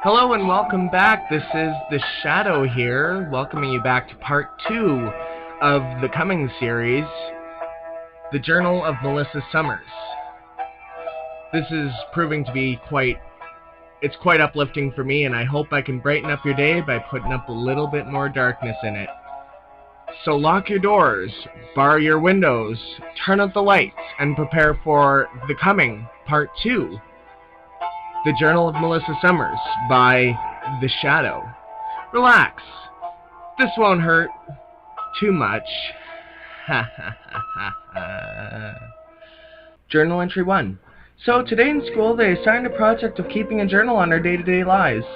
Hello and welcome back. This is The Shadow here, welcoming you back to part 2 of the coming series, The Journal of Melissa Summers. This is proving to be quite uplifting for me, and I hope I can brighten up your day by putting up a little bit more darkness in it. So lock your doors, bar your windows, turn out the lights, and prepare for the coming part 2. The Journal of Melissa Summers by The Shadow. Relax. This won't hurt too much. Ha ha ha ha ha. Journal entry 1. So today in school they assigned a project of keeping a journal on our day-to-day lives.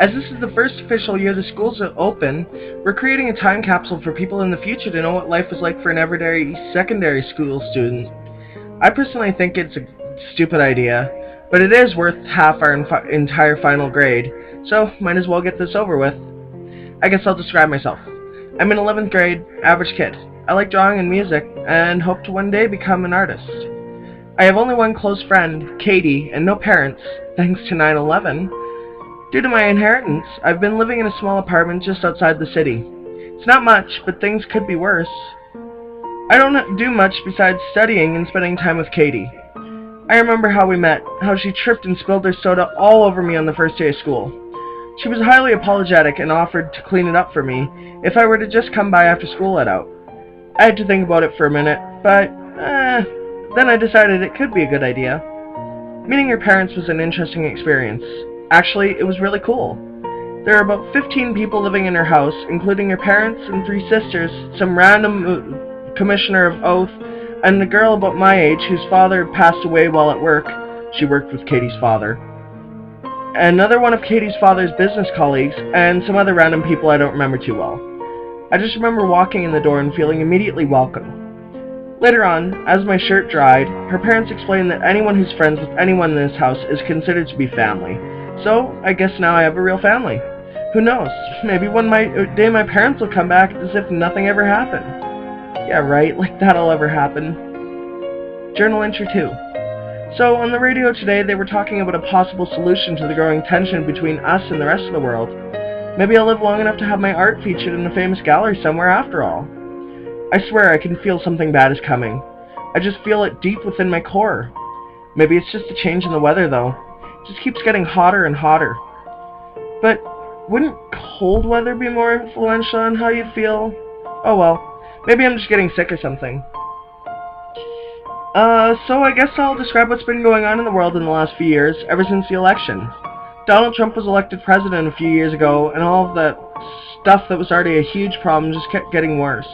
As this is the first official year the schools are open, we're creating a time capsule for people in the future to know what life was like for an everyday secondary school student. I personally think it's a stupid idea, but it is worth half our entire final grade, so might as well get this over with. I guess I'll describe myself. I'm in 11th grade, average kid. I like drawing and music, and hope to one day become an artist. I have only one close friend, Katie, and no parents, thanks to 9/11. Due to my inheritance, I've been living in a small apartment just outside the city. It's not much, but things could be worse. I don't do much besides studying and spending time with Katie. I remember how we met, how she tripped and spilled her soda all over me on the first day of school. She was highly apologetic and offered to clean it up for me if I were to just come by after school let out. I had to think about it for a minute, but then I decided it could be a good idea. Meeting her parents was an interesting experience. Actually, it was really cool. There are about 15 people living in her house, including her parents and 3 sisters, some random commissioner of oath, and a girl about my age whose father passed away while at work. She worked with Katie's father. Another one of Katie's father's business colleagues, and some other random people I don't remember too well. I just remember walking in the door and feeling immediately welcome. Later on, as my shirt dried, her parents explained that anyone who's friends with anyone in this house is considered to be family. So, I guess now I have a real family. Who knows, maybe one day my parents will come back as if nothing ever happened. Yeah, right, like that'll ever happen. Journal entry 2. So, on the radio today they were talking about a possible solution to the growing tension between us and the rest of the world. Maybe I'll live long enough to have my art featured in a famous gallery somewhere after all. I swear I can feel something bad is coming. I just feel it deep within my core. Maybe it's just a change in the weather though. It just keeps getting hotter and hotter. But wouldn't cold weather be more influential on how you feel? Oh well. Maybe I'm just getting sick or something. So I guess I'll describe what's been going on in the world in the last few years, ever since the election. Donald Trump was elected president a few years ago, and all of that stuff that was already a huge problem just kept getting worse.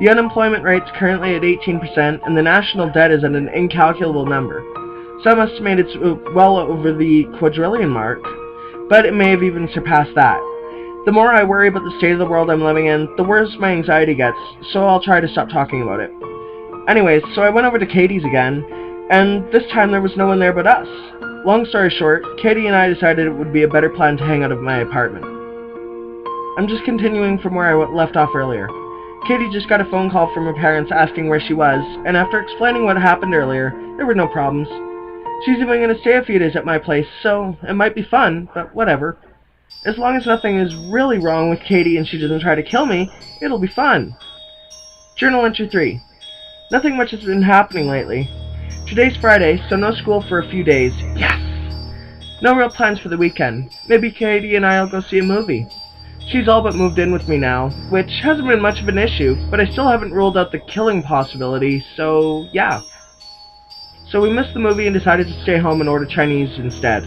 The unemployment rate's currently at 18%, and the national debt is at an incalculable number. Some estimate it's well over the quadrillion mark, but it may have even surpassed that. The more I worry about the state of the world I'm living in, the worse my anxiety gets, so I'll try to stop talking about it. Anyways, so I went over to Katie's again, and this time there was no one there but us. Long story short, Katie and I decided it would be a better plan to hang out of my apartment. I'm just continuing from where I left off earlier. Katie just got a phone call from her parents asking where she was, and after explaining what happened earlier, there were no problems. She's even going to stay a few days at my place, so it might be fun, but whatever. As long as nothing is really wrong with Katie and she doesn't try to kill me, it'll be fun. Journal entry 3. Nothing much has been happening lately. Today's Friday, so no school for a few days. Yes! No real plans for the weekend. Maybe Katie and I'll go see a movie. She's all but moved in with me now, which hasn't been much of an issue, but I still haven't ruled out the killing possibility, so yeah. So we missed the movie and decided to stay home and order Chinese instead.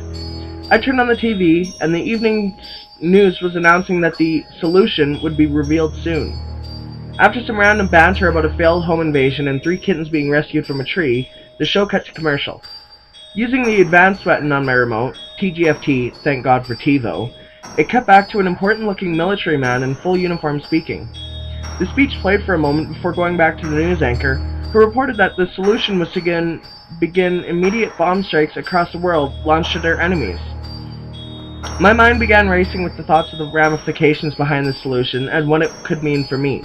I turned on the TV, and the evening news was announcing that the solution would be revealed soon. After some random banter about a failed home invasion and 3 kittens being rescued from a tree, the show cut to commercial. Using the advanced button on my remote, TGFT, thank God for TiVo, it cut back to an important-looking military man in full uniform speaking. The speech played for a moment before going back to the news anchor, who reported that the solution was to begin immediate bomb strikes across the world launched at our enemies. My mind began racing with the thoughts of the ramifications behind the solution and what it could mean for me.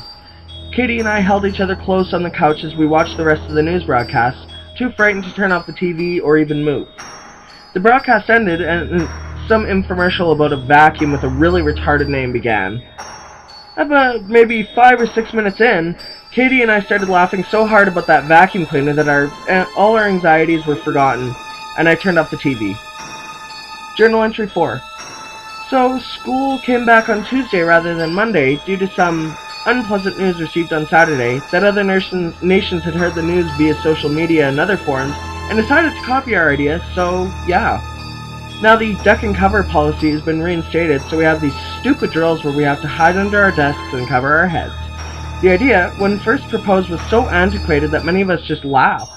Katie and I held each other close on the couch as we watched the rest of the news broadcast, too frightened to turn off the TV or even move. The broadcast ended, and some infomercial about a vacuum with a really retarded name began. About maybe 5 or 6 minutes in, Katie and I started laughing so hard about that vacuum cleaner that all our anxieties were forgotten, and I turned off the TV. Journal entry 4. So, school came back on Tuesday rather than Monday due to some unpleasant news received on Saturday that other nations had heard the news via social media and other forums and decided to copy our idea, so yeah. Now the duck and cover policy has been reinstated, so we have these stupid drills where we have to hide under our desks and cover our heads. The idea, when first proposed, was so antiquated that many of us just laughed.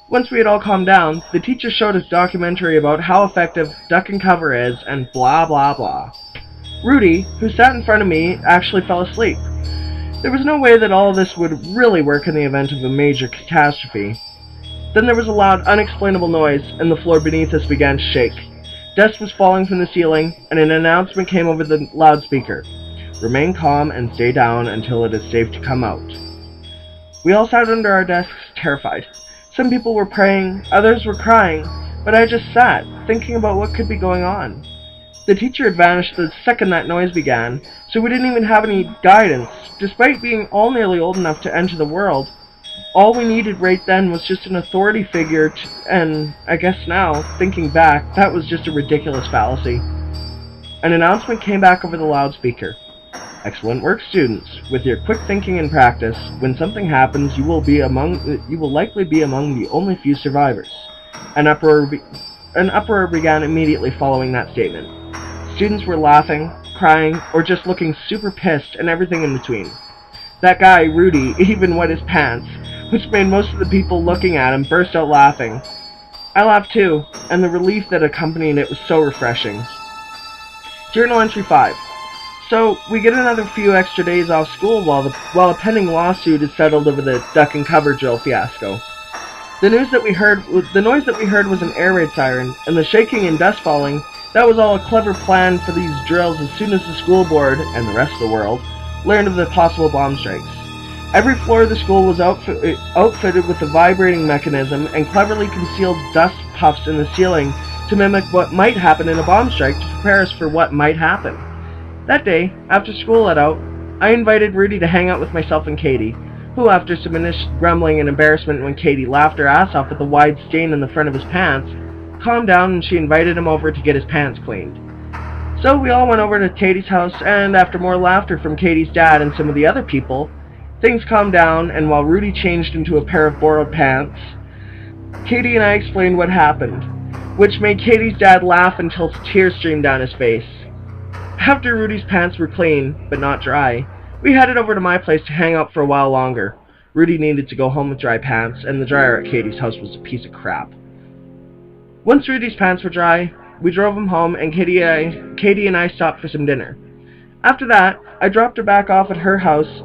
Once we had all calmed down, the teacher showed us a documentary about how effective duck and cover is, and blah blah blah. Rudy, who sat in front of me, actually fell asleep. There was no way that all of this would really work in the event of a major catastrophe. Then there was a loud, unexplainable noise, and the floor beneath us began to shake. Dust was falling from the ceiling, and an announcement came over the loudspeaker. Remain calm and stay down until it is safe to come out. We all sat under our desks, terrified. Some people were praying, others were crying, but I just sat, thinking about what could be going on. The teacher had vanished the second that noise began, so we didn't even have any guidance. Despite being all nearly old enough to enter the world, all we needed right then was just an authority figure, and I guess now, thinking back, that was just a ridiculous fallacy. An announcement came back over the loudspeaker. Excellent work, students. With your quick thinking and practice, when something happens, you will likely be among the only few survivors. An uproar began immediately following that statement. Students were laughing, crying, or just looking super pissed, and everything in between. That guy, Rudy, even wet his pants, which made most of the people looking at him burst out laughing. I laughed too, and the relief that accompanied it was so refreshing. Journal entry 5. So, we get another few extra days off school while a pending lawsuit is settled over the duck and cover drill fiasco. The noise that we heard was an air raid siren, and the shaking and dust falling, that was all a clever plan for these drills as soon as the school board, and the rest of the world, learned of the possible bomb strikes. Every floor of the school was outfitted with a vibrating mechanism and cleverly concealed dust puffs in the ceiling to mimic what might happen in a bomb strike to prepare us for what might happen. That day, after school let out, I invited Rudy to hang out with myself and Katie, who, after some initial grumbling and embarrassment when Katie laughed her ass off at the wide stain in the front of his pants, calmed down and she invited him over to get his pants cleaned. So we all went over to Katie's house, and after more laughter from Katie's dad and some of the other people, things calmed down, and while Rudy changed into a pair of borrowed pants, Katie and I explained what happened, which made Katie's dad laugh until tears streamed down his face. After Rudy's pants were clean, but not dry, we headed over to my place to hang out for a while longer. Rudy needed to go home with dry pants, and the dryer at Katie's house was a piece of crap. Once Rudy's pants were dry, we drove him home, and Katie and I stopped for some dinner. After that, I dropped her back off at her house,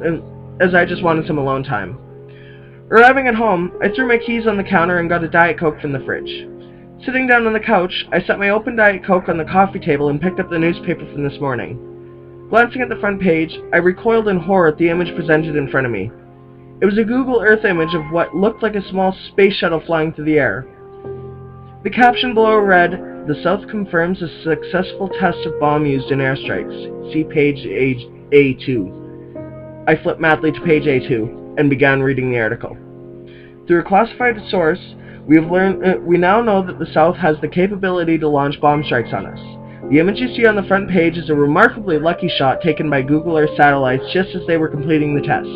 as I just wanted some alone time. Arriving at home, I threw my keys on the counter and got a Diet Coke from the fridge. Sitting down on the couch, I set my open Diet Coke on the coffee table and picked up the newspaper from this morning. Glancing at the front page, I recoiled in horror at the image presented in front of me. It was a Google Earth image of what looked like a small space shuttle flying through the air. The caption below read, "The South confirms a successful test of bomb used in airstrikes. See page A2. I flipped madly to page A2 and began reading the article. Through a classified source, we now know that the South has the capability to launch bomb strikes on us. The image you see on the front page is a remarkably lucky shot taken by Google Earth satellites just as they were completing the test.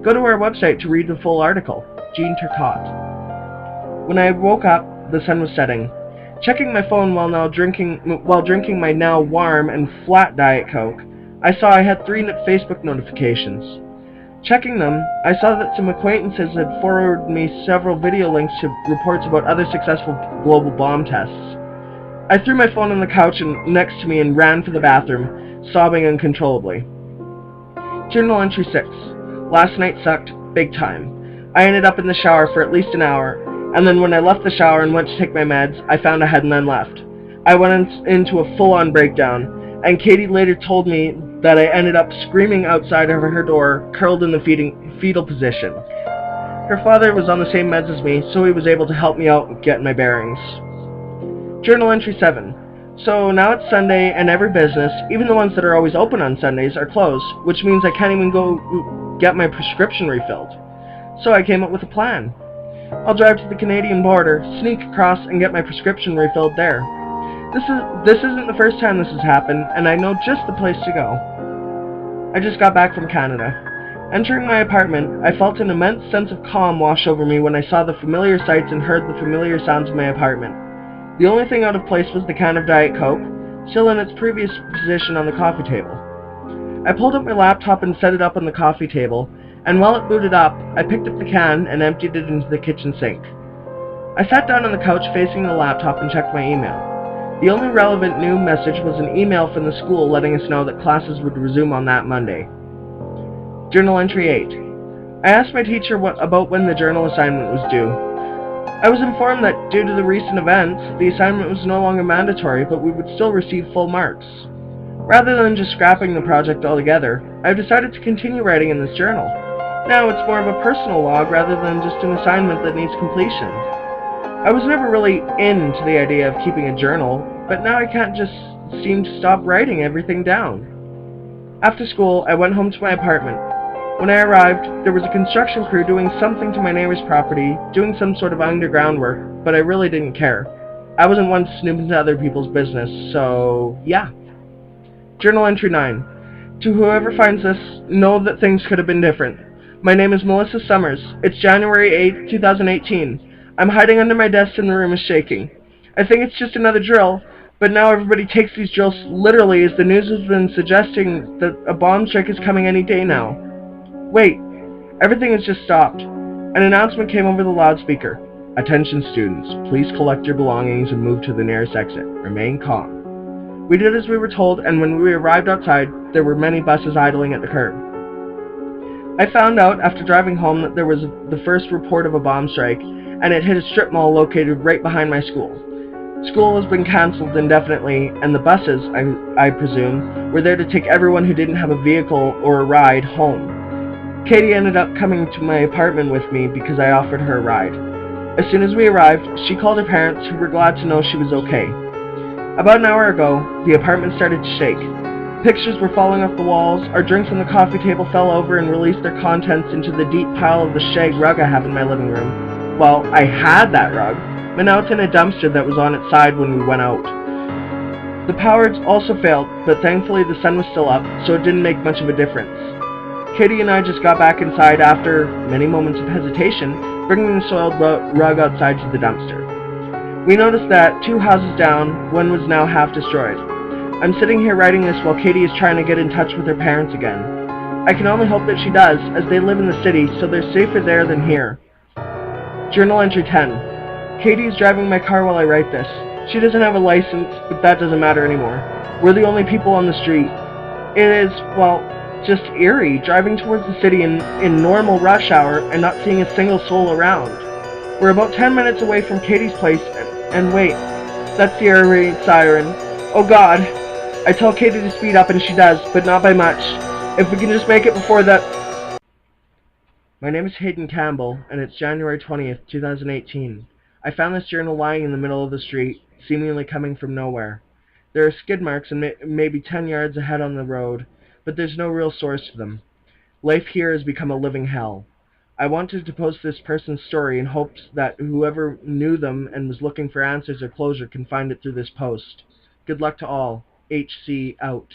Go to our website to read the full article. Jean Turcotte." When I woke up, the sun was setting. Checking my phone while drinking my now warm and flat Diet Coke, I saw I had 3 Facebook notifications. Checking them, I saw that some acquaintances had forwarded me several video links to reports about other successful global bomb tests. I threw my phone on the couch next to me and ran for the bathroom, sobbing uncontrollably. Journal entry 6. Last night sucked, big time. I ended up in the shower for at least an hour, and then when I left the shower and went to take my meds, I found I had none left. I went into a full-on breakdown, and Katie later told me that I ended up screaming outside of her door, curled in the fetal position. Her father was on the same meds as me, so he was able to help me out get my bearings. Journal entry 7. So now it's Sunday and every business, even the ones that are always open on Sundays, are closed, which means I can't even go get my prescription refilled. So I came up with a plan. I'll drive to the Canadian border, sneak across, and get my prescription refilled there. This isn't the first time this has happened, and I know just the place to go. I just got back from Canada. Entering my apartment, I felt an immense sense of calm wash over me when I saw the familiar sights and heard the familiar sounds of my apartment. The only thing out of place was the can of Diet Coke, still in its previous position on the coffee table. I pulled up my laptop and set it up on the coffee table, and while it booted up, I picked up the can and emptied it into the kitchen sink. I sat down on the couch facing the laptop and checked my email. The only relevant new message was an email from the school letting us know that classes would resume on that Monday. Journal Entry 8. I asked my teacher about when the journal assignment was due. I was informed that, due to the recent events, the assignment was no longer mandatory, but we would still receive full marks. Rather than just scrapping the project altogether, I've decided to continue writing in this journal. Now it's more of a personal log rather than just an assignment that needs completion. I was never really into the idea of keeping a journal, but now I can't just seem to stop writing everything down. After school, I went home to my apartment. When I arrived, there was a construction crew doing something to my neighbor's property, doing some sort of underground work, but I really didn't care. I wasn't one to snoop into other people's business, so yeah. Journal Entry 9. To whoever finds this, know that things could have been different. My name is Melissa Summers. It's January 8, 2018. I'm hiding under my desk and the room is shaking. I think it's just another drill, but now everybody takes these drills literally as the news has been suggesting that a bomb strike is coming any day now. Wait, everything has just stopped. An announcement came over the loudspeaker. Attention students, please collect your belongings and move to the nearest exit. Remain calm. We did as we were told, and when we arrived outside, there were many buses idling at the curb. I found out after driving home that there was the first report of a bomb strike, and it hit a strip mall located right behind my school. School has been cancelled indefinitely, and the buses, I presume, were there to take everyone who didn't have a vehicle or a ride home. Katie ended up coming to my apartment with me because I offered her a ride. As soon as we arrived, she called her parents, who were glad to know she was okay. About an hour ago, the apartment started to shake. Pictures were falling off the walls, our drinks on the coffee table fell over and released their contents into the deep pile of the shag rug I have in my living room. Well, I had that rug, but now it's in a dumpster that was on its side when we went out. The power also failed, but thankfully the sun was still up, so it didn't make much of a difference. Katie and I just got back inside after many moments of hesitation, bringing the soiled rug outside to the dumpster. We noticed that 2 houses down, one was now half destroyed. I'm sitting here writing this while Katie is trying to get in touch with her parents again. I can only hope that she does, as they live in the city, so they're safer there than here. Journal Entry 10. Katie is driving my car while I write this. She doesn't have a license, but that doesn't matter anymore. We're the only people on the street. It is, well, just eerie, driving towards the city in normal rush hour and not seeing a single soul around. We're about 10 minutes away from Katie's place, and wait, that's the air raid siren. Oh God! I tell Katie to speed up and she does, but not by much. If we can just make it before that... My name is Hayden Campbell, and it's January 20th, 2018. I found this journal lying in the middle of the street, seemingly coming from nowhere. There are skid marks and maybe 10 yards ahead on the road, but there's no real source to them. Life here has become a living hell. I wanted to post this person's story in hopes that whoever knew them and was looking for answers or closure can find it through this post. Good luck to all. HC out.